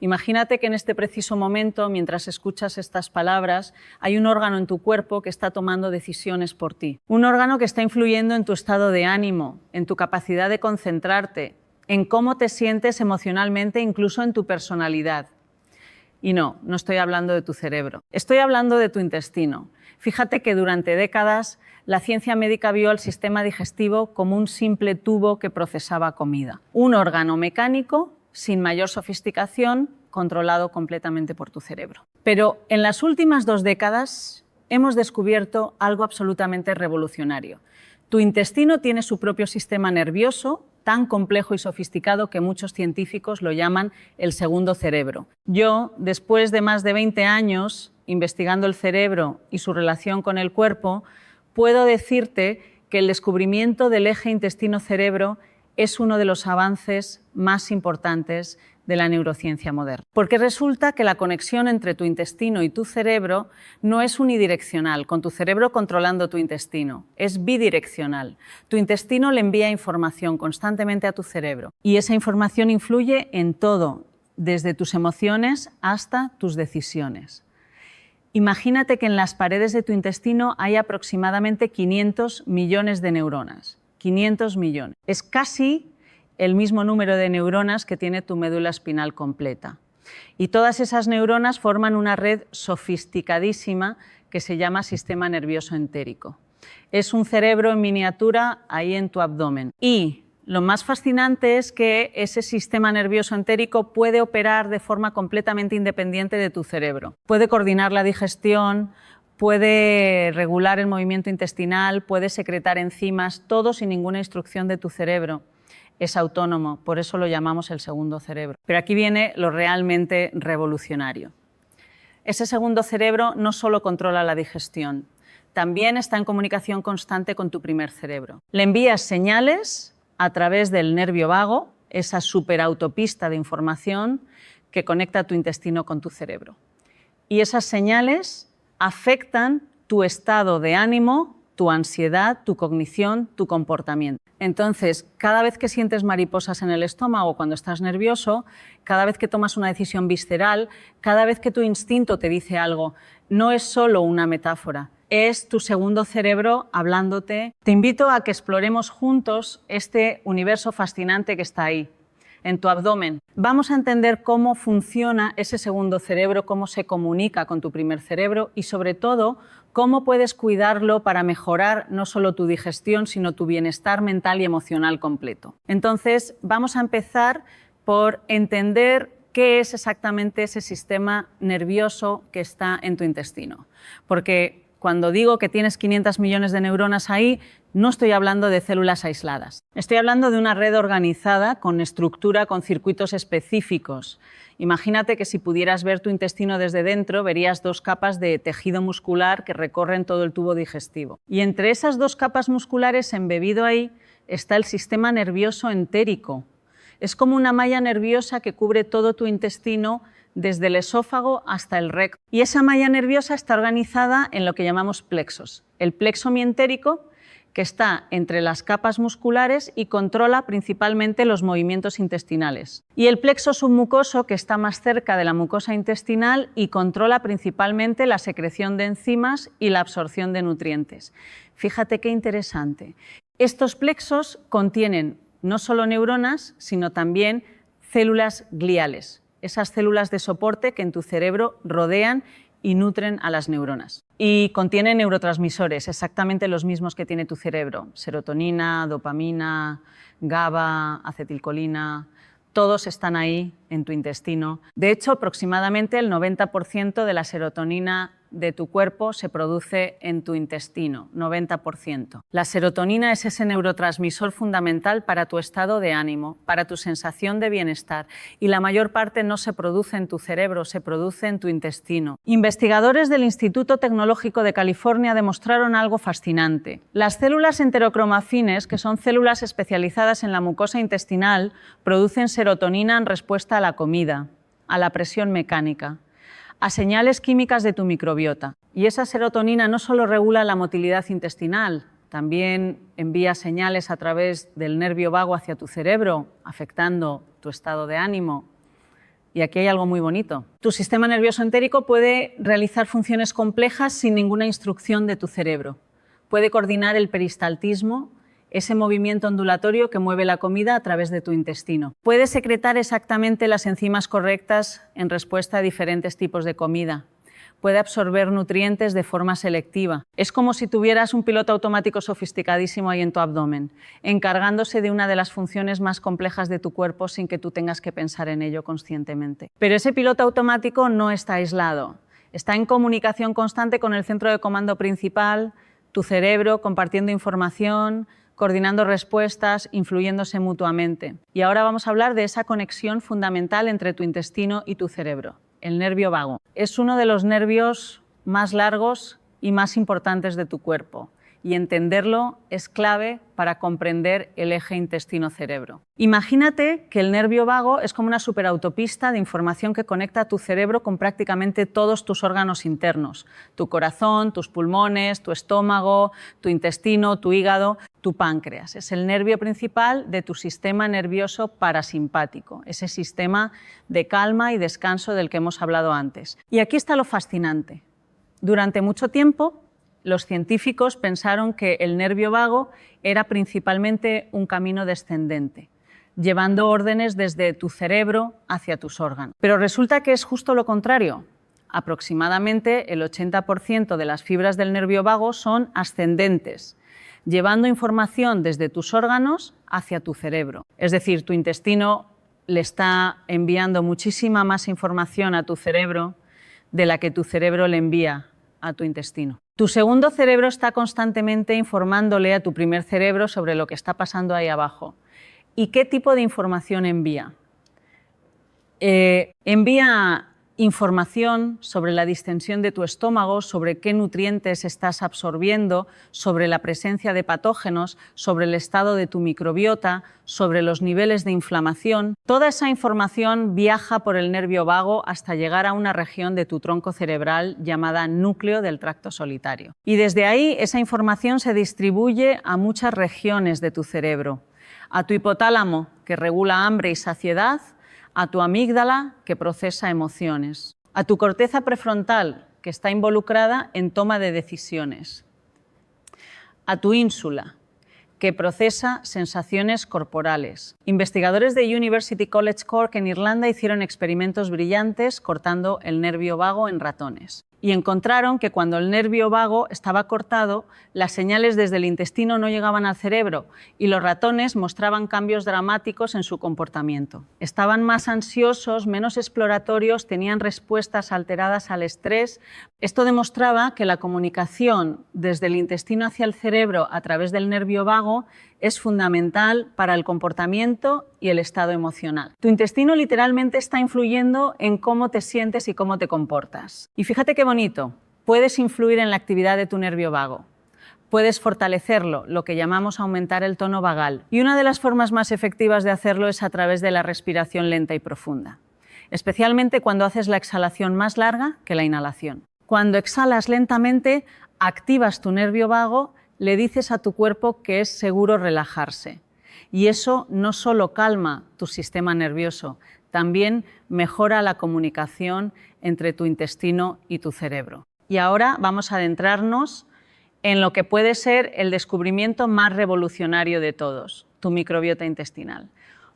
Imagínate que en este preciso momento, mientras escuchas estas palabras, hay un órgano en tu cuerpo que está tomando decisiones por ti. Un órgano que está influyendo en tu estado de ánimo, en tu capacidad de concentrarte, en cómo te sientes emocionalmente, incluso en tu personalidad. Y no estoy hablando de tu cerebro, estoy hablando de tu intestino. Fíjate que durante décadas la ciencia médica vio al sistema digestivo como un simple tubo que procesaba comida. Un órgano mecánico sin mayor sofisticación, controlado completamente por tu cerebro. Pero en las últimas 2 décadas hemos descubierto algo absolutamente revolucionario. Tu intestino tiene su propio sistema nervioso, tan complejo y sofisticado que muchos científicos lo llaman el segundo cerebro. Yo, después de más de 20 años investigando el cerebro y su relación con el cuerpo, puedo decirte que el descubrimiento del eje intestino-cerebro es uno de los avances más importantes de la neurociencia moderna. Porque resulta que la conexión entre tu intestino y tu cerebro no es unidireccional, con tu cerebro controlando tu intestino, es bidireccional. Tu intestino le envía información constantemente a tu cerebro y esa información influye en todo, desde tus emociones hasta tus decisiones. Imagínate que en las paredes de tu intestino hay aproximadamente 500 millones de neuronas. 500 millones. Es casi el mismo número de neuronas que tiene tu médula espinal completa. Y todas esas neuronas forman una red sofisticadísima que se llama sistema nervioso entérico. Es un cerebro en miniatura ahí en tu abdomen. Y lo más fascinante es que ese sistema nervioso entérico puede operar de forma completamente independiente de tu cerebro. Puede coordinar la digestión, puede regular el movimiento intestinal, puede secretar enzimas, todo sin ninguna instrucción de tu cerebro. Es autónomo, por eso lo llamamos el segundo cerebro. Pero aquí viene lo realmente revolucionario. Ese segundo cerebro no solo controla la digestión, también está en comunicación constante con tu primer cerebro. Le envías señales a través del nervio vago, esa superautopista de información que conecta tu intestino con tu cerebro. Y esas señales afectan tu estado de ánimo, tu ansiedad, tu cognición, tu comportamiento. Entonces, cada vez que sientes mariposas en el estómago cuando estás nervioso, cada vez que tomas una decisión visceral, cada vez que tu instinto te dice algo, no es solo una metáfora, es tu segundo cerebro hablándote. Te invito a que exploremos juntos este universo fascinante que está ahí, en tu abdomen. Vamos a entender cómo funciona ese segundo cerebro, cómo se comunica con tu primer cerebro y, sobre todo, cómo puedes cuidarlo para mejorar no solo tu digestión, sino tu bienestar mental y emocional completo. Entonces, vamos a empezar por entender qué es exactamente ese sistema nervioso que está en tu intestino. Porque cuando digo que tienes 500 millones de neuronas ahí, no estoy hablando de células aisladas. Estoy hablando de una red organizada con estructura, con circuitos específicos. Imagínate que si pudieras ver tu intestino desde dentro, verías 2 capas de tejido muscular que recorren todo el tubo digestivo. Y entre esas 2 capas musculares, embebido ahí, está el sistema nervioso entérico. Es como una malla nerviosa que cubre todo tu intestino desde el esófago hasta el recto. Y esa malla nerviosa está organizada en lo que llamamos plexos. El plexo mientérico, que está entre las capas musculares y controla principalmente los movimientos intestinales. Y el plexo submucoso, que está más cerca de la mucosa intestinal y controla principalmente la secreción de enzimas y la absorción de nutrientes. Fíjate qué interesante. Estos plexos contienen no solo neuronas, sino también células gliales, esas células de soporte que en tu cerebro rodean y nutren a las neuronas. Y contienen neurotransmisores, exactamente los mismos que tiene tu cerebro: serotonina, dopamina, GABA, acetilcolina, todos están ahí en tu intestino. De hecho, aproximadamente el 90% de la serotonina de tu cuerpo se produce en tu intestino, 90%. La serotonina es ese neurotransmisor fundamental para tu estado de ánimo, para tu sensación de bienestar, y la mayor parte no se produce en tu cerebro, se produce en tu intestino. Investigadores del Instituto Tecnológico de California demostraron algo fascinante. Las células enterocromafines, que son células especializadas en la mucosa intestinal, producen serotonina en respuesta a la comida, a la presión mecánica, a señales químicas de tu microbiota. Y esa serotonina no solo regula la motilidad intestinal, también envía señales a través del nervio vago hacia tu cerebro, afectando tu estado de ánimo, Y aquí hay algo muy bonito. Tu sistema nervioso entérico puede realizar funciones complejas sin ninguna instrucción de tu cerebro. Puede coordinar el peristaltismo, ese movimiento ondulatorio que mueve la comida a través de tu intestino. Puede secretar exactamente las enzimas correctas en respuesta a diferentes tipos de comida. Puede absorber nutrientes de forma selectiva. Es como si tuvieras un piloto automático sofisticadísimo ahí en tu abdomen, encargándose de una de las funciones más complejas de tu cuerpo sin que tú tengas que pensar en ello conscientemente. Pero ese piloto automático no está aislado. Está en comunicación constante con el centro de comando principal, tu cerebro, compartiendo información, coordinando respuestas, influyéndose mutuamente. Y ahora vamos a hablar de esa conexión fundamental entre tu intestino y tu cerebro. El nervio vago. Es uno de los nervios más largos y más importantes de tu cuerpo, y entenderlo es clave para comprender el eje intestino-cerebro. Imagínate que el nervio vago es como una superautopista de información que conecta tu cerebro con prácticamente todos tus órganos internos: tu corazón, tus pulmones, tu estómago, tu intestino, tu hígado, tu páncreas. Es el nervio principal de tu sistema nervioso parasimpático, ese sistema de calma y descanso del que hemos hablado antes. Y aquí está lo fascinante. Durante mucho tiempo, los científicos pensaron que el nervio vago era principalmente un camino descendente, llevando órdenes desde tu cerebro hacia tus órganos. Pero resulta que es justo lo contrario. Aproximadamente el 80% de las fibras del nervio vago son ascendentes, llevando información desde tus órganos hacia tu cerebro. Es decir, tu intestino le está enviando muchísima más información a tu cerebro de la que tu cerebro le envía a tu intestino. Tu segundo cerebro está constantemente informándole a tu primer cerebro sobre lo que está pasando ahí abajo. ¿Y qué tipo de información envía? Envía información sobre la distensión de tu estómago, sobre qué nutrientes estás absorbiendo, sobre la presencia de patógenos, sobre el estado de tu microbiota, sobre los niveles de inflamación. Toda esa información viaja por el nervio vago hasta llegar a una región de tu tronco cerebral llamada núcleo del tracto solitario. Y desde ahí esa información se distribuye a muchas regiones de tu cerebro: a tu hipotálamo, que regula hambre y saciedad; a tu amígdala, que procesa emociones; a tu corteza prefrontal, que está involucrada en toma de decisiones; a tu ínsula, que procesa sensaciones corporales. Investigadores de University College Cork en Irlanda hicieron experimentos brillantes cortando el nervio vago en ratones. Y encontraron que cuando el nervio vago estaba cortado, las señales desde el intestino no llegaban al cerebro y los ratones mostraban cambios dramáticos en su comportamiento. Estaban más ansiosos, menos exploratorios, tenían respuestas alteradas al estrés. Esto demostraba que la comunicación desde el intestino hacia el cerebro a través del nervio vago es fundamental para el comportamiento y el estado emocional. Tu intestino literalmente está influyendo en cómo te sientes y cómo te comportas. Y fíjate qué bonito, puedes influir en la actividad de tu nervio vago. Puedes fortalecerlo, lo que llamamos aumentar el tono vagal. Y una de las formas más efectivas de hacerlo es a través de la respiración lenta y profunda, especialmente cuando haces la exhalación más larga que la inhalación. Cuando exhalas lentamente, activas tu nervio vago, le dices a tu cuerpo que es seguro relajarse. Y eso no solo calma tu sistema nervioso, también mejora la comunicación entre tu intestino y tu cerebro. Y ahora vamos a adentrarnos en lo que puede ser el descubrimiento más revolucionario de todos, tu microbiota intestinal.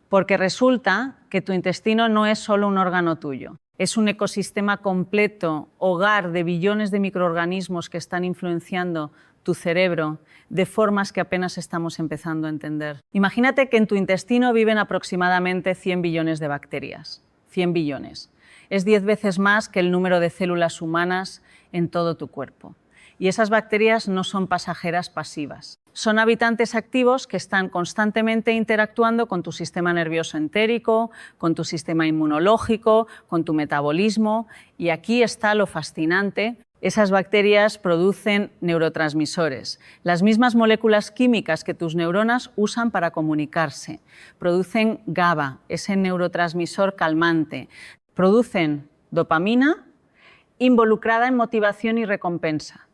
Porque resulta que tu intestino no es solo un órgano tuyo. Es un ecosistema completo, hogar de billones de microorganismos que están influenciando tu cerebro de formas que apenas estamos empezando a entender. Imagínate que en tu intestino viven aproximadamente 100 billones de bacterias. 100 billones. Es 10 veces más que el número de células humanas en todo tu cuerpo. Y esas bacterias no son pasajeras pasivas. Son habitantes activos que están constantemente interactuando con tu sistema nervioso entérico, con tu sistema inmunológico, con tu metabolismo. Y aquí está lo fascinante. Esas bacterias producen neurotransmisores, las mismas moléculas químicas que tus neuronas usan para comunicarse. Producen GABA, ese neurotransmisor calmante. Producen dopamina, involucrada en motivación y recompensa.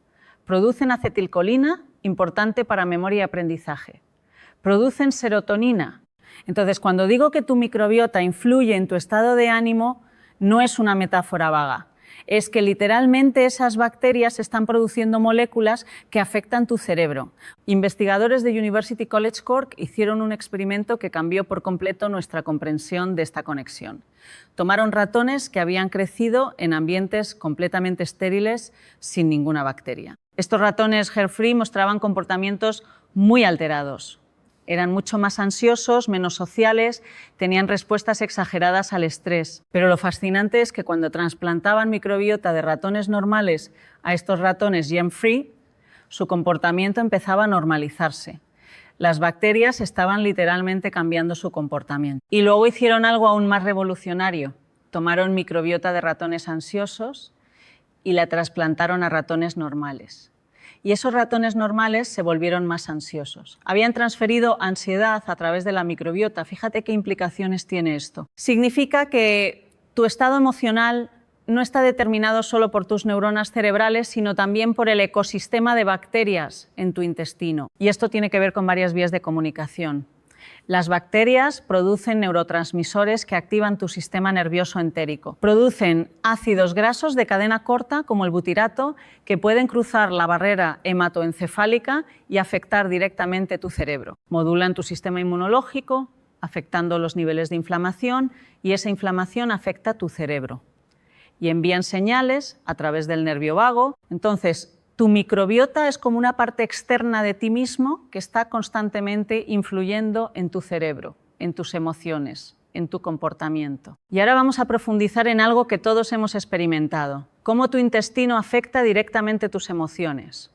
Producen acetilcolina, importante para memoria y aprendizaje. Producen serotonina. Entonces, cuando digo que tu microbiota influye en tu estado de ánimo, No es una metáfora vaga. Es que literalmente esas bacterias están produciendo moléculas que afectan tu cerebro. Investigadores de University College Cork hicieron un experimento que cambió por completo nuestra comprensión de esta conexión. Tomaron ratones que habían crecido en ambientes completamente estériles sin ninguna bacteria. Estos ratones hair-free mostraban comportamientos muy alterados. Eran mucho más ansiosos, menos sociales, tenían respuestas exageradas al estrés. Pero lo fascinante es que cuando trasplantaban microbiota de ratones normales a estos ratones germ-free, su comportamiento empezaba a normalizarse. Las bacterias estaban literalmente cambiando su comportamiento. Y luego hicieron algo aún más revolucionario. Tomaron microbiota de ratones ansiosos y la trasplantaron a ratones normales. Y esos ratones normales se volvieron más ansiosos. Habían transferido ansiedad a través de la microbiota. Fíjate qué implicaciones tiene esto. Significa que tu estado emocional no está determinado solo por tus neuronas cerebrales, sino también por el ecosistema de bacterias en tu intestino. Y esto tiene que ver con varias vías de comunicación. Las bacterias producen neurotransmisores que activan tu sistema nervioso entérico. Producen ácidos grasos de cadena corta, como el butirato, que pueden cruzar la barrera hematoencefálica y afectar directamente tu cerebro. Modulan tu sistema inmunológico, afectando los niveles de inflamación, y esa inflamación afecta tu cerebro. Y envían señales a través del nervio vago. Entonces, tu microbiota es como una parte externa de ti mismo que está constantemente influyendo en tu cerebro, en tus emociones, en tu comportamiento. Y ahora vamos a profundizar en algo que todos hemos experimentado: cómo tu intestino afecta directamente tus emociones.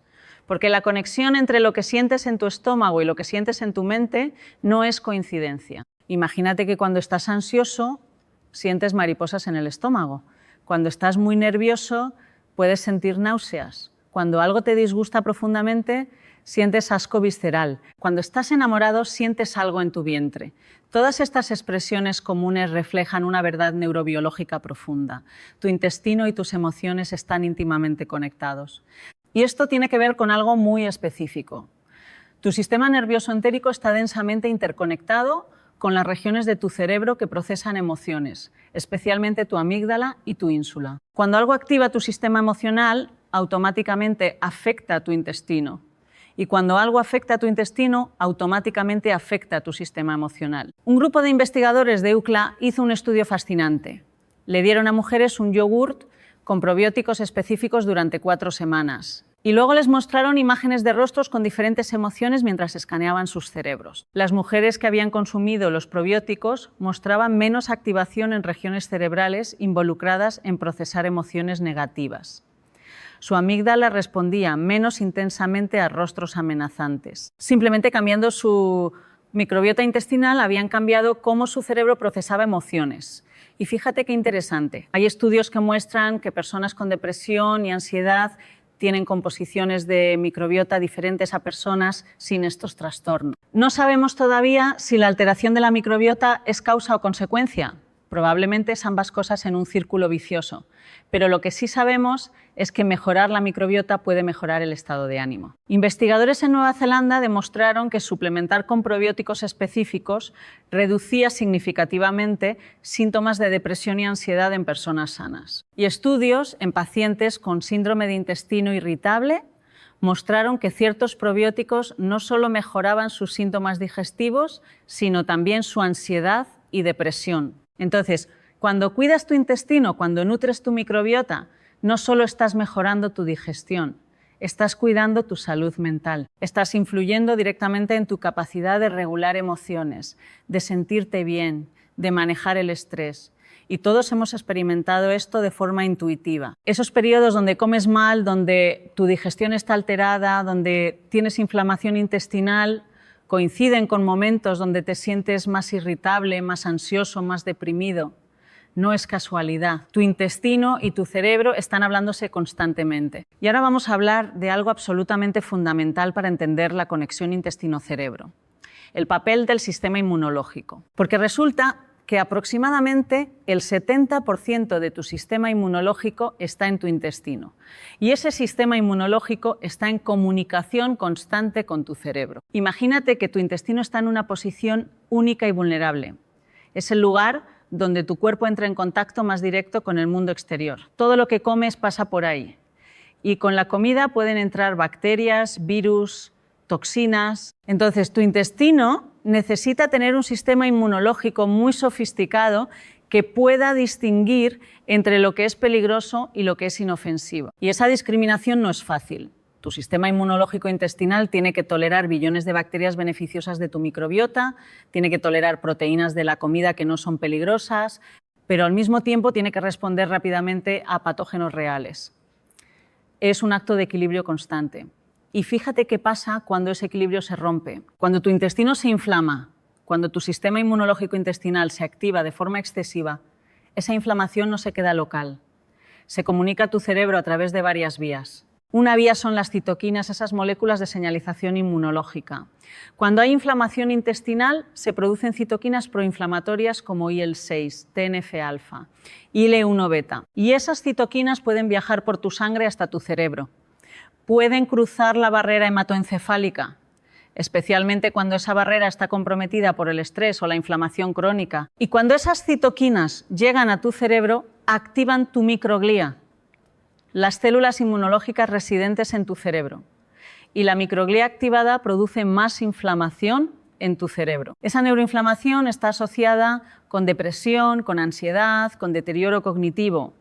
Porque la conexión entre lo que sientes en tu estómago y lo que sientes en tu mente no es coincidencia. Imagínate que cuando estás ansioso sientes mariposas en el estómago. Cuando estás muy nervioso puedes sentir náuseas. Cuando algo te disgusta profundamente, sientes asco visceral. Cuando estás enamorado, sientes algo en tu vientre. Todas estas expresiones comunes reflejan una verdad neurobiológica profunda. Tu intestino y tus emociones están íntimamente conectados. Y esto tiene que ver con algo muy específico. Tu sistema nervioso entérico está densamente interconectado con las regiones de tu cerebro que procesan emociones, especialmente tu amígdala y tu ínsula. Cuando algo activa tu sistema emocional, automáticamente afecta a tu intestino. Y cuando algo afecta a tu intestino, automáticamente afecta a tu sistema emocional. Un grupo de investigadores de UCLA hizo un estudio fascinante. Le dieron a mujeres un yogurt con probióticos específicos durante 4 semanas. Y luego les mostraron imágenes de rostros con diferentes emociones mientras escaneaban sus cerebros. Las mujeres que habían consumido los probióticos mostraban menos activación en regiones cerebrales involucradas en procesar emociones negativas. Su amígdala respondía menos intensamente a rostros amenazantes. Simplemente cambiando su microbiota intestinal habían cambiado cómo su cerebro procesaba emociones. Y fíjate qué interesante. Hay estudios que muestran que personas con depresión y ansiedad tienen composiciones de microbiota diferentes a personas sin estos trastornos. No sabemos todavía si la alteración de la microbiota es causa o consecuencia. Probablemente es ambas cosas en un círculo vicioso. Pero lo que sí sabemos es que mejorar la microbiota puede mejorar el estado de ánimo. Investigadores en Nueva Zelanda demostraron que suplementar con probióticos específicos reducía significativamente síntomas de depresión y ansiedad en personas sanas. Y estudios en pacientes con síndrome de intestino irritable mostraron que ciertos probióticos no solo mejoraban sus síntomas digestivos, sino también su ansiedad y depresión. Entonces, cuando cuidas tu intestino, cuando nutres tu microbiota, no solo estás mejorando tu digestión, estás cuidando tu salud mental. Estás influyendo directamente en tu capacidad de regular emociones, de sentirte bien, de manejar el estrés. Y todos hemos experimentado esto de forma intuitiva. Esos periodos donde comes mal, donde tu digestión está alterada, donde tienes inflamación intestinal, coinciden con momentos donde te sientes más irritable, más ansioso, más deprimido. No es casualidad. Tu intestino y tu cerebro están hablándose constantemente. Y ahora vamos a hablar de algo absolutamente fundamental para entender la conexión intestino-cerebro: el papel del sistema inmunológico. Porque resulta que aproximadamente el 70% de tu sistema inmunológico está en tu intestino. Y ese sistema inmunológico está en comunicación constante con tu cerebro. Imagínate que tu intestino está en una posición única y vulnerable. Es el lugar donde tu cuerpo entra en contacto más directo con el mundo exterior. Todo lo que comes pasa por ahí. Y con la comida pueden entrar bacterias, virus, toxinas. Entonces, tu intestino necesita tener un sistema inmunológico muy sofisticado que pueda distinguir entre lo que es peligroso y lo que es inofensivo. Y esa discriminación no es fácil. Tu sistema inmunológico intestinal tiene que tolerar billones de bacterias beneficiosas de tu microbiota, tiene que tolerar proteínas de la comida que no son peligrosas, pero al mismo tiempo tiene que responder rápidamente a patógenos reales. Es un acto de equilibrio constante. Y fíjate qué pasa cuando ese equilibrio se rompe. Cuando tu intestino se inflama, cuando tu sistema inmunológico intestinal se activa de forma excesiva, esa inflamación no se queda local. Se comunica a tu cerebro a través de varias vías. Una vía son las citoquinas, esas moléculas de señalización inmunológica. Cuando hay inflamación intestinal, se producen citoquinas proinflamatorias como IL-6, TNF-alfa, IL-1-beta. Y esas citoquinas pueden viajar por tu sangre hasta tu cerebro. Pueden cruzar la barrera hematoencefálica, especialmente cuando esa barrera está comprometida por el estrés o la inflamación crónica. Y cuando esas citoquinas llegan a tu cerebro, activan tu microglía, las células inmunológicas residentes en tu cerebro. Y la microglía activada produce más inflamación en tu cerebro. Esa neuroinflamación está asociada con depresión, con ansiedad, con deterioro cognitivo.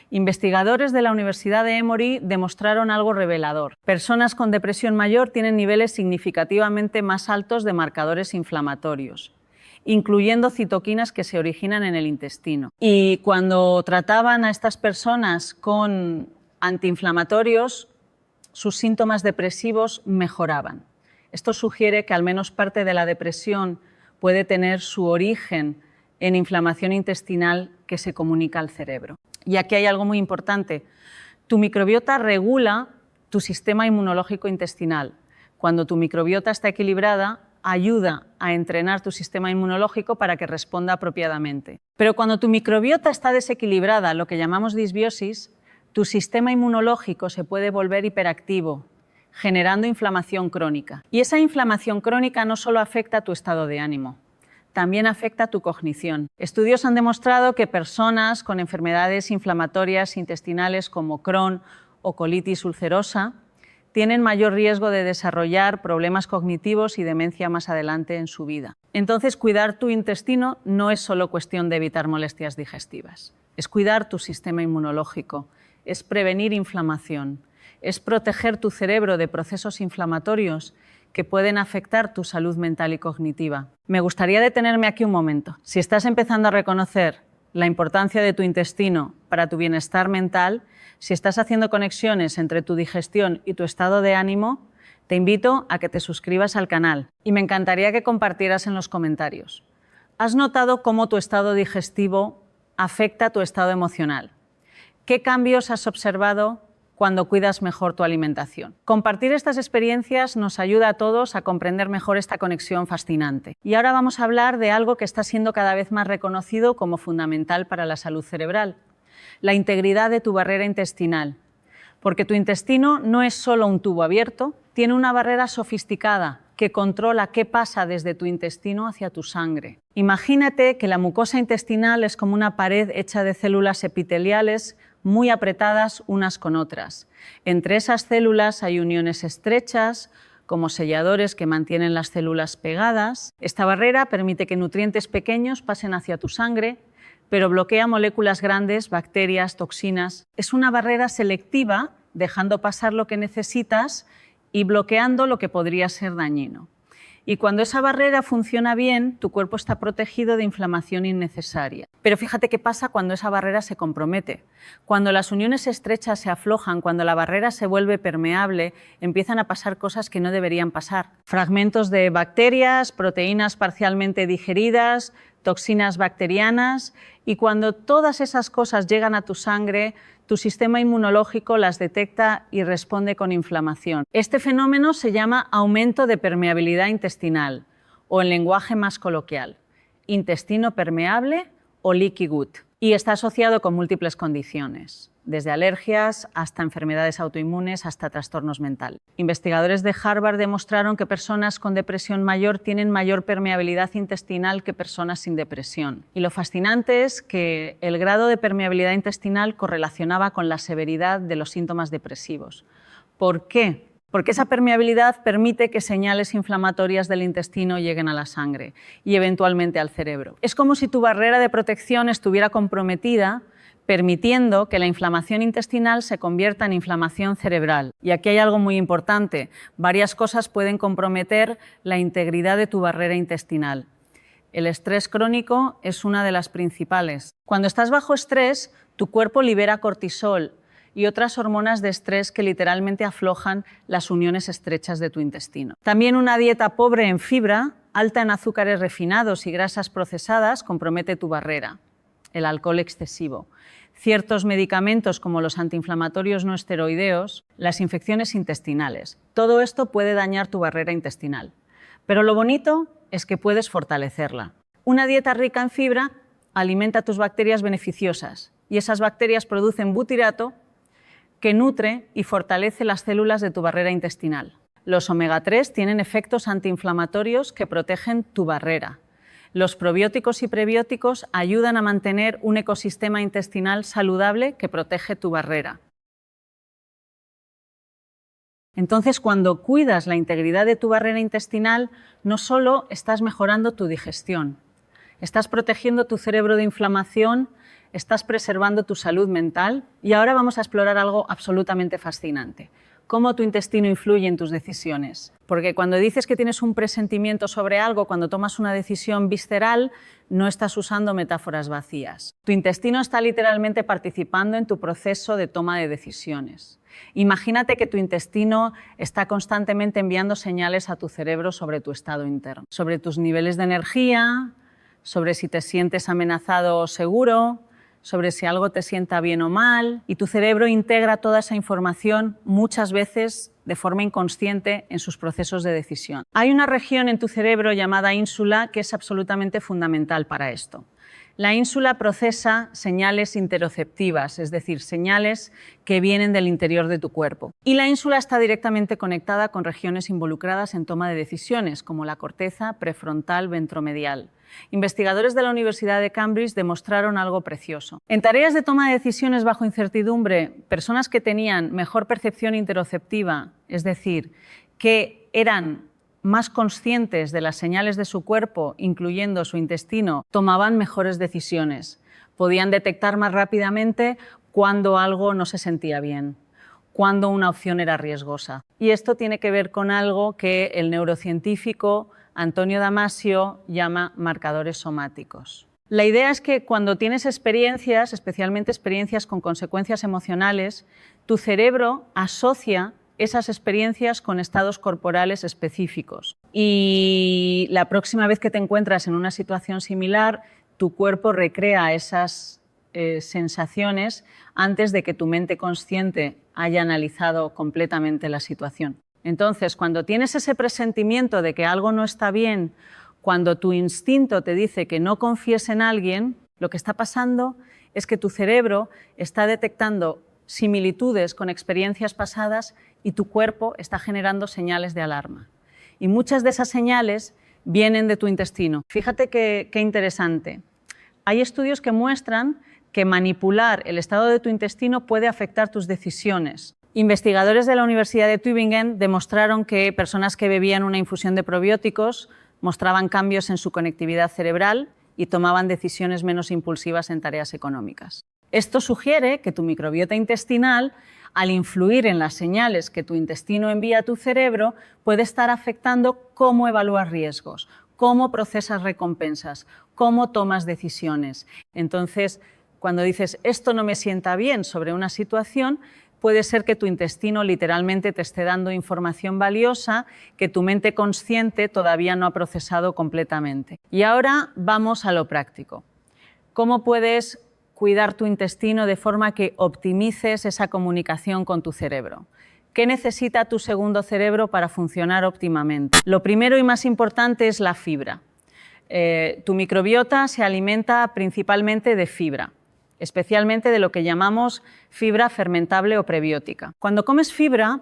Investigadores de la Universidad de Emory demostraron algo revelador. Personas con depresión mayor tienen niveles significativamente más altos de marcadores inflamatorios, incluyendo citoquinas que se originan en el intestino. Y cuando trataban a estas personas con antiinflamatorios, sus síntomas depresivos mejoraban. Esto sugiere que al menos parte de la depresión puede tener su origen en inflamación intestinal que se comunica al cerebro. Y aquí hay algo muy importante. Tu microbiota regula tu sistema inmunológico intestinal. Cuando tu microbiota está equilibrada, ayuda a entrenar tu sistema inmunológico para que responda apropiadamente. Pero cuando tu microbiota está desequilibrada, lo que llamamos disbiosis, tu sistema inmunológico se puede volver hiperactivo, generando inflamación crónica. Y esa inflamación crónica no solo afecta a tu estado de ánimo, también afecta a tu cognición. Estudios han demostrado que personas con enfermedades inflamatorias intestinales como Crohn o colitis ulcerosa tienen mayor riesgo de desarrollar problemas cognitivos y demencia más adelante en su vida. Entonces, cuidar tu intestino no es solo cuestión de evitar molestias digestivas, es cuidar tu sistema inmunológico, es prevenir inflamación, es proteger tu cerebro de procesos inflamatorios que pueden afectar tu salud mental y cognitiva. Me gustaría detenerme aquí un momento. Si estás empezando a reconocer la importancia de tu intestino para tu bienestar mental, si estás haciendo conexiones entre tu digestión y tu estado de ánimo, te invito a que te suscribas al canal y me encantaría que compartieras en los comentarios. ¿Has notado cómo tu estado digestivo afecta tu estado emocional? ¿Qué cambios has observado cuando cuidas mejor tu alimentación? Compartir estas experiencias nos ayuda a todos a comprender mejor esta conexión fascinante. Y ahora vamos a hablar de algo que está siendo cada vez más reconocido como fundamental para la salud cerebral: la integridad de tu barrera intestinal. Porque tu intestino no es solo un tubo abierto, tiene una barrera sofisticada que controla qué pasa desde tu intestino hacia tu sangre. Imagínate que la mucosa intestinal es como una pared hecha de células epiteliales muy apretadas unas con otras. Entre esas células hay uniones estrechas, como selladores que mantienen las células pegadas. Esta barrera permite que nutrientes pequeños pasen hacia tu sangre, pero bloquea moléculas grandes, bacterias, toxinas. Es una barrera selectiva, dejando pasar lo que necesitas y bloqueando lo que podría ser dañino. Y cuando esa barrera funciona bien, tu cuerpo está protegido de inflamación innecesaria. Pero fíjate qué pasa cuando esa barrera se compromete. Cuando las uniones estrechas se aflojan, cuando la barrera se vuelve permeable, empiezan a pasar cosas que no deberían pasar. Fragmentos de bacterias, proteínas parcialmente digeridas, toxinas bacterianas, y cuando todas esas cosas llegan a tu sangre, tu sistema inmunológico las detecta y responde con inflamación. Este fenómeno se llama aumento de permeabilidad intestinal, o en lenguaje más coloquial, intestino permeable o leaky gut, y está asociado con múltiples condiciones: desde alergias hasta enfermedades autoinmunes, hasta trastornos mentales. Investigadores de Harvard demostraron que personas con depresión mayor tienen mayor permeabilidad intestinal que personas sin depresión. Y lo fascinante es que el grado de permeabilidad intestinal correlacionaba con la severidad de los síntomas depresivos. ¿Por qué? Porque esa permeabilidad permite que señales inflamatorias del intestino lleguen a la sangre y eventualmente al cerebro. Es como si tu barrera de protección estuviera comprometida, permitiendo que la inflamación intestinal se convierta en inflamación cerebral. Y aquí hay algo muy importante. Varias cosas pueden comprometer la integridad de tu barrera intestinal. El estrés crónico es una de las principales. Cuando estás bajo estrés, tu cuerpo libera cortisol y otras hormonas de estrés que literalmente aflojan las uniones estrechas de tu intestino. También una dieta pobre en fibra, alta en azúcares refinados y grasas procesadas, compromete tu barrera. El alcohol excesivo, ciertos medicamentos como los antiinflamatorios no esteroideos, las infecciones intestinales. Todo esto puede dañar tu barrera intestinal. Pero lo bonito es que puedes fortalecerla. Una dieta rica en fibra alimenta tus bacterias beneficiosas y esas bacterias producen butirato que nutre y fortalece las células de tu barrera intestinal. Los omega 3 tienen efectos antiinflamatorios que protegen tu barrera. Los probióticos y prebióticos ayudan a mantener un ecosistema intestinal saludable que protege tu barrera. Entonces, cuando cuidas la integridad de tu barrera intestinal, no solo estás mejorando tu digestión, estás protegiendo tu cerebro de inflamación, estás preservando tu salud mental y ahora vamos a explorar algo absolutamente fascinante. Cómo tu intestino influye en tus decisiones. Porque cuando dices que tienes un presentimiento sobre algo, cuando tomas una decisión visceral, no estás usando metáforas vacías. Tu intestino está literalmente participando en tu proceso de toma de decisiones. Imagínate que tu intestino está constantemente enviando señales a tu cerebro sobre tu estado interno, sobre tus niveles de energía, sobre si te sientes amenazado o seguro, sobre si algo te sienta bien o mal, y tu cerebro integra toda esa información muchas veces de forma inconsciente en sus procesos de decisión. Hay una región en tu cerebro llamada ínsula que es absolutamente fundamental para esto. La ínsula procesa señales interoceptivas, es decir, señales que vienen del interior de tu cuerpo. Y la ínsula está directamente conectada con regiones involucradas en toma de decisiones, como la corteza prefrontal ventromedial. Investigadores de la Universidad de Cambridge demostraron algo precioso. En tareas de toma de decisiones bajo incertidumbre, personas que tenían mejor percepción interoceptiva, es decir, que eran más conscientes de las señales de su cuerpo, incluyendo su intestino, tomaban mejores decisiones. Podían detectar más rápidamente cuando algo no se sentía bien, cuando una opción era riesgosa. Y esto tiene que ver con algo que el neurocientífico Antonio Damasio llama marcadores somáticos. La idea es que cuando tienes experiencias, especialmente experiencias con consecuencias emocionales, tu cerebro asocia esas experiencias con estados corporales específicos. Y la próxima vez que te encuentras en una situación similar, tu cuerpo recrea esas sensaciones antes de que tu mente consciente haya analizado completamente la situación. Entonces, cuando tienes ese presentimiento de que algo no está bien, cuando tu instinto te dice que no confíes en alguien, lo que está pasando es que tu cerebro está detectando similitudes con experiencias pasadas y tu cuerpo está generando señales de alarma. Y muchas de esas señales vienen de tu intestino. Fíjate qué interesante. Hay estudios que muestran que manipular el estado de tu intestino puede afectar tus decisiones. Investigadores de la Universidad de Tübingen demostraron que personas que bebían una infusión de probióticos mostraban cambios en su conectividad cerebral y tomaban decisiones menos impulsivas en tareas económicas. Esto sugiere que tu microbiota intestinal, al influir en las señales que tu intestino envía a tu cerebro, puede estar afectando cómo evalúas riesgos, cómo procesas recompensas, cómo tomas decisiones. Entonces, cuando dices esto no me sienta bien sobre una situación, puede ser que tu intestino literalmente te esté dando información valiosa que tu mente consciente todavía no ha procesado completamente. Y ahora vamos a lo práctico. ¿Cómo puedes cuidar tu intestino de forma que optimices esa comunicación con tu cerebro? ¿Qué necesita tu segundo cerebro para funcionar óptimamente? Lo primero y más importante es la fibra. Tu microbiota se alimenta principalmente de fibra. especialmente de lo que llamamos fibra fermentable o prebiótica. Cuando comes fibra,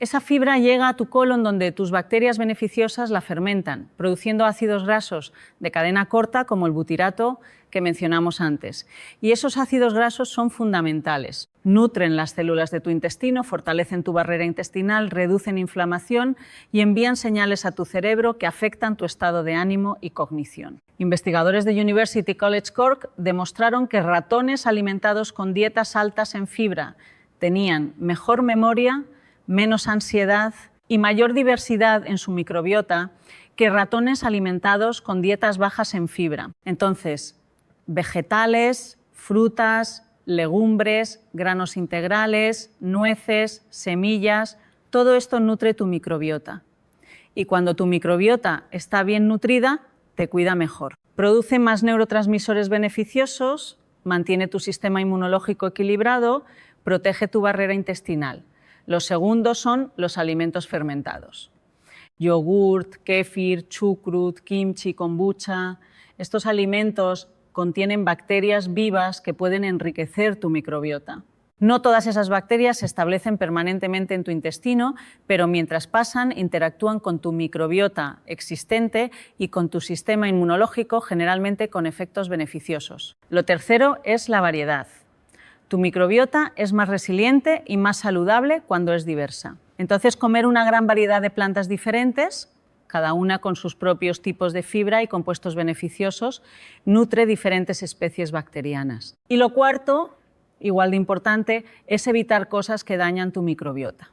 esa fibra llega a tu colon donde tus bacterias beneficiosas la fermentan, produciendo ácidos grasos de cadena corta como el butirato que mencionamos antes. Y esos ácidos grasos son fundamentales. Nutren las células de tu intestino, fortalecen tu barrera intestinal, reducen inflamación y envían señales a tu cerebro que afectan tu estado de ánimo y cognición. Investigadores de University College Cork demostraron que ratones alimentados con dietas altas en fibra tenían mejor memoria, menos ansiedad y mayor diversidad en su microbiota que ratones alimentados con dietas bajas en fibra. Entonces, vegetales, frutas, legumbres, granos integrales, nueces, semillas, todo esto nutre tu microbiota. Y cuando tu microbiota está bien nutrida, te cuida mejor. Produce más neurotransmisores beneficiosos, mantiene tu sistema inmunológico equilibrado, protege tu barrera intestinal. Los segundos son los alimentos fermentados. Yogurt, kéfir, chucrut, kimchi, kombucha. Estos alimentos contienen bacterias vivas que pueden enriquecer tu microbiota. No todas esas bacterias se establecen permanentemente en tu intestino, pero mientras pasan interactúan con tu microbiota existente y con tu sistema inmunológico, generalmente con efectos beneficiosos. Lo tercero es la variedad. Tu microbiota es más resiliente y más saludable cuando es diversa. Entonces, comer una gran variedad de plantas diferentes, cada una con sus propios tipos de fibra y compuestos beneficiosos, nutre diferentes especies bacterianas. Y lo cuarto, igual de importante, es evitar cosas que dañan tu microbiota.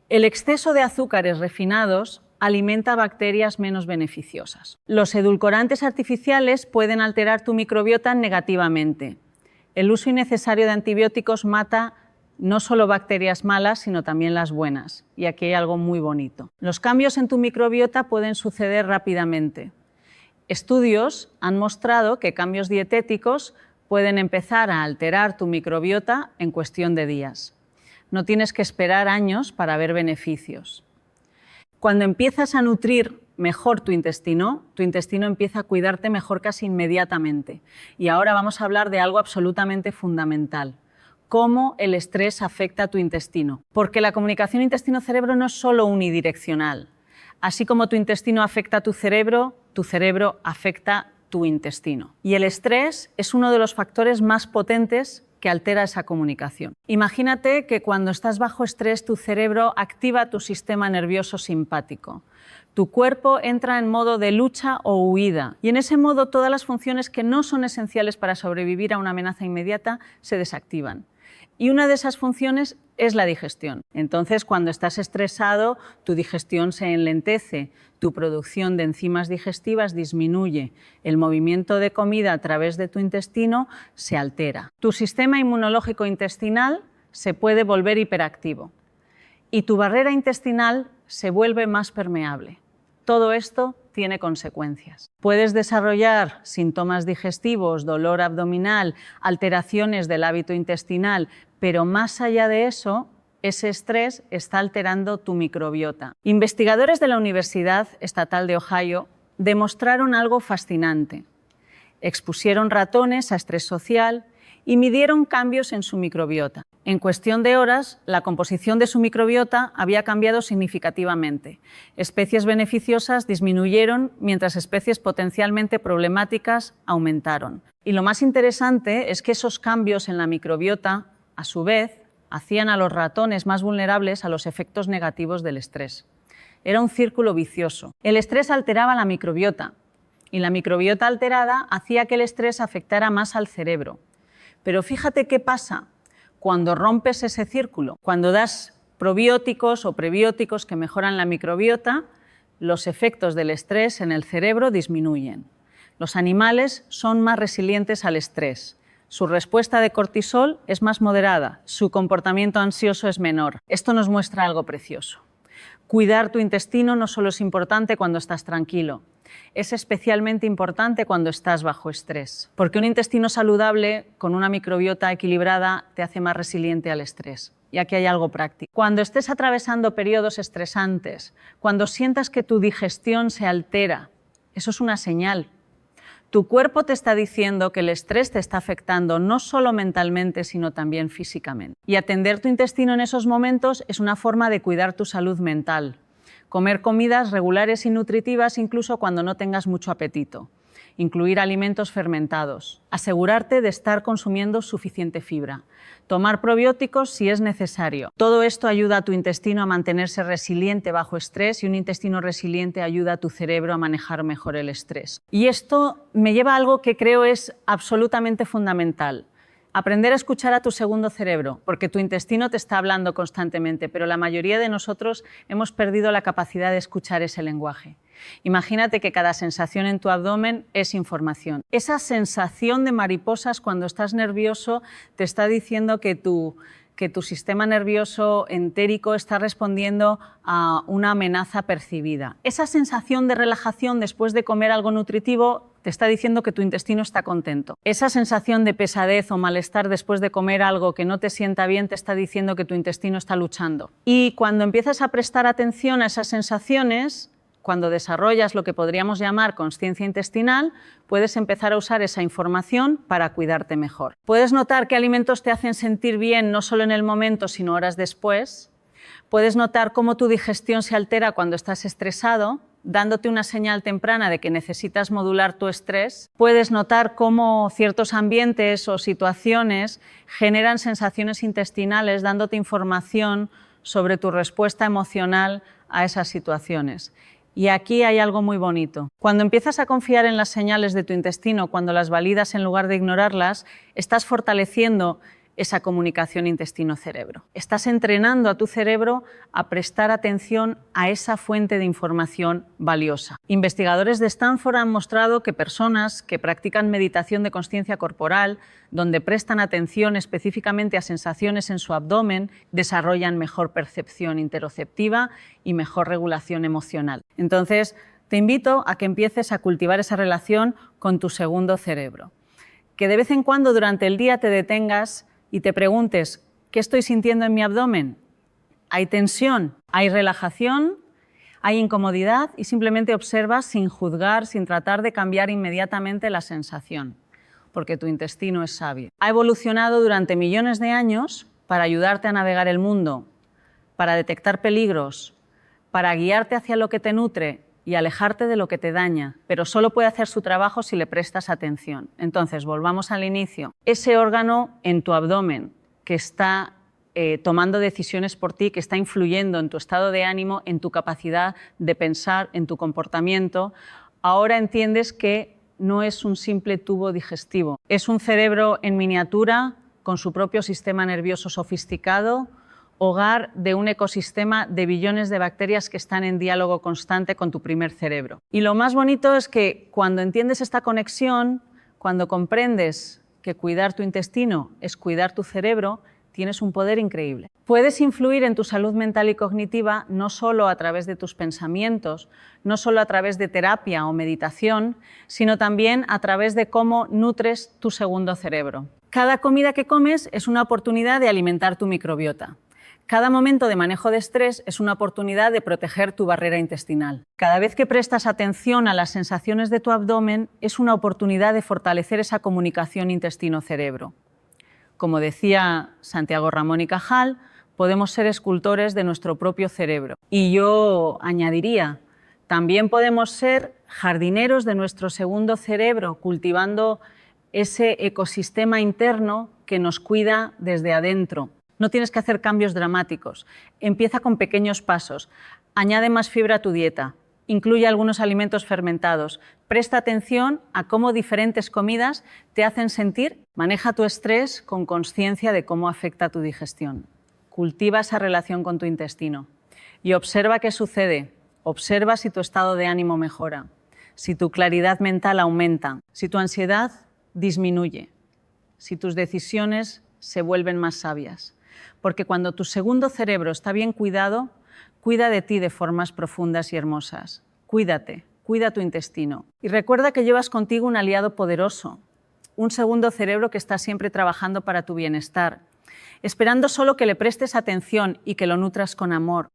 El exceso de azúcares refinados alimenta bacterias menos beneficiosas. Los edulcorantes artificiales pueden alterar tu microbiota negativamente. El uso innecesario de antibióticos mata no solo bacterias malas, sino también las buenas. Y aquí hay algo muy bonito. Los cambios en tu microbiota pueden suceder rápidamente. Estudios han mostrado que cambios dietéticos pueden empezar a alterar tu microbiota en cuestión de días. No tienes que esperar años para ver beneficios. Cuando empiezas a nutrir mejor tu intestino empieza a cuidarte mejor casi inmediatamente. Y ahora vamos a hablar de algo absolutamente fundamental: cómo el estrés afecta a tu intestino. Porque la comunicación intestino-cerebro no es solo unidireccional. Así como tu intestino afecta a tu cerebro afecta tu intestino. Y el estrés es uno de los factores más potentes que altera esa comunicación. Imagínate que cuando estás bajo estrés, tu cerebro activa tu sistema nervioso simpático. Tu cuerpo entra en modo de lucha o huida y en ese modo todas las funciones que no son esenciales para sobrevivir a una amenaza inmediata se desactivan. Y una de esas funciones es la digestión. Entonces, cuando estás estresado, tu digestión se enlentece, tu producción de enzimas digestivas disminuye, el movimiento de comida a través de tu intestino se altera. Tu sistema inmunológico intestinal se puede volver hiperactivo y tu barrera intestinal se vuelve más permeable. Todo esto tiene consecuencias. Puedes desarrollar síntomas digestivos, dolor abdominal, alteraciones del hábito intestinal, pero más allá de eso, ese estrés está alterando tu microbiota. Investigadores de la Universidad Estatal de Ohio demostraron algo fascinante. Expusieron ratones a estrés social y midieron cambios en su microbiota. En cuestión de horas, la composición de su microbiota había cambiado significativamente. Especies beneficiosas disminuyeron, mientras especies potencialmente problemáticas aumentaron. Y lo más interesante es que esos cambios en la microbiota, a su vez, hacían a los ratones más vulnerables a los efectos negativos del estrés. Era un círculo vicioso. El estrés alteraba la microbiota y la microbiota alterada hacía que el estrés afectara más al cerebro. Pero fíjate qué pasa cuando rompes ese círculo. Cuando das probióticos o prebióticos que mejoran la microbiota, los efectos del estrés en el cerebro disminuyen. Los animales son más resilientes al estrés. Su respuesta de cortisol es más moderada, su comportamiento ansioso es menor. Esto nos muestra algo precioso. Cuidar tu intestino no solo es importante cuando estás tranquilo, es especialmente importante cuando estás bajo estrés, porque un intestino saludable con una microbiota equilibrada te hace más resiliente al estrés. Y aquí hay algo práctico. Cuando estés atravesando periodos estresantes, cuando sientas que tu digestión se altera, eso es una señal. Tu cuerpo te está diciendo que el estrés te está afectando no solo mentalmente, sino también físicamente. Y atender tu intestino en esos momentos es una forma de cuidar tu salud mental. Comer comidas regulares y nutritivas incluso cuando no tengas mucho apetito. Incluir alimentos fermentados. Asegurarte de estar consumiendo suficiente fibra. Tomar probióticos si es necesario. Todo esto ayuda a tu intestino a mantenerse resiliente bajo estrés y un intestino resiliente ayuda a tu cerebro a manejar mejor el estrés. Y esto me lleva a algo que creo es absolutamente fundamental. Aprender a escuchar a tu segundo cerebro, porque tu intestino te está hablando constantemente, pero la mayoría de nosotros hemos perdido la capacidad de escuchar ese lenguaje. Imagínate que cada sensación en tu abdomen es información. Esa sensación de mariposas cuando estás nervioso te está diciendo que tu sistema nervioso entérico está respondiendo a una amenaza percibida. Esa sensación de relajación después de comer algo nutritivo te está diciendo que tu intestino está contento. Esa sensación de pesadez o malestar después de comer algo que no te sienta bien te está diciendo que tu intestino está luchando. Y cuando empiezas a prestar atención a esas sensaciones, cuando desarrollas lo que podríamos llamar consciencia intestinal, puedes empezar a usar esa información para cuidarte mejor. Puedes notar qué alimentos te hacen sentir bien no solo en el momento, sino horas después. Puedes notar cómo tu digestión se altera cuando estás estresado, dándote una señal temprana de que necesitas modular tu estrés. Puedes notar cómo ciertos ambientes o situaciones generan sensaciones intestinales, dándote información sobre tu respuesta emocional a esas situaciones. Y aquí hay algo muy bonito. Cuando empiezas a confiar en las señales de tu intestino, cuando las validas en lugar de ignorarlas, estás fortaleciendo esa comunicación intestino-cerebro. Estás entrenando a tu cerebro a prestar atención a esa fuente de información valiosa. Investigadores de Stanford han mostrado que personas que practican meditación de consciencia corporal, donde prestan atención específicamente a sensaciones en su abdomen, desarrollan mejor percepción interoceptiva y mejor regulación emocional. Entonces, te invito a que empieces a cultivar esa relación con tu segundo cerebro. Que de vez en cuando durante el día te detengas y te preguntes, ¿qué estoy sintiendo en mi abdomen? ¿Hay tensión? ¿Hay relajación? ¿Hay incomodidad? Y simplemente observas sin juzgar, sin tratar de cambiar inmediatamente la sensación, porque tu intestino es sabio. Ha evolucionado durante millones de años para ayudarte a navegar el mundo, para detectar peligros, para guiarte hacia lo que te nutre y alejarte de lo que te daña, pero solo puede hacer su trabajo si le prestas atención. Entonces, volvamos al inicio. Ese órgano en tu abdomen que está tomando decisiones por ti, que está influyendo en tu estado de ánimo, en tu capacidad de pensar, en tu comportamiento, ahora entiendes que no es un simple tubo digestivo. Es un cerebro en miniatura, con su propio sistema nervioso sofisticado, hogar de un ecosistema de billones de bacterias que están en diálogo constante con tu primer cerebro. Y lo más bonito es que cuando entiendes esta conexión, cuando comprendes que cuidar tu intestino es cuidar tu cerebro, tienes un poder increíble. Puedes influir en tu salud mental y cognitiva no solo a través de tus pensamientos, no solo a través de terapia o meditación, sino también a través de cómo nutres tu segundo cerebro. Cada comida que comes es una oportunidad de alimentar tu microbiota. Cada momento de manejo de estrés es una oportunidad de proteger tu barrera intestinal. Cada vez que prestas atención a las sensaciones de tu abdomen, es una oportunidad de fortalecer esa comunicación intestino-cerebro. Como decía Santiago Ramón y Cajal, podemos ser escultores de nuestro propio cerebro. Y yo añadiría, también podemos ser jardineros de nuestro segundo cerebro, cultivando ese ecosistema interno que nos cuida desde adentro. No tienes que hacer cambios dramáticos. Empieza con pequeños pasos. Añade más fibra a tu dieta. Incluye algunos alimentos fermentados. Presta atención a cómo diferentes comidas te hacen sentir. Maneja tu estrés con conciencia de cómo afecta tu digestión. Cultiva esa relación con tu intestino y observa qué sucede. Observa si tu estado de ánimo mejora, si tu claridad mental aumenta, si tu ansiedad disminuye, si tus decisiones se vuelven más sabias. Porque cuando tu segundo cerebro está bien cuidado, cuida de ti de formas profundas y hermosas. Cuídate, cuida tu intestino. Y recuerda que llevas contigo un aliado poderoso, un segundo cerebro que está siempre trabajando para tu bienestar, esperando solo que le prestes atención y que lo nutras con amor.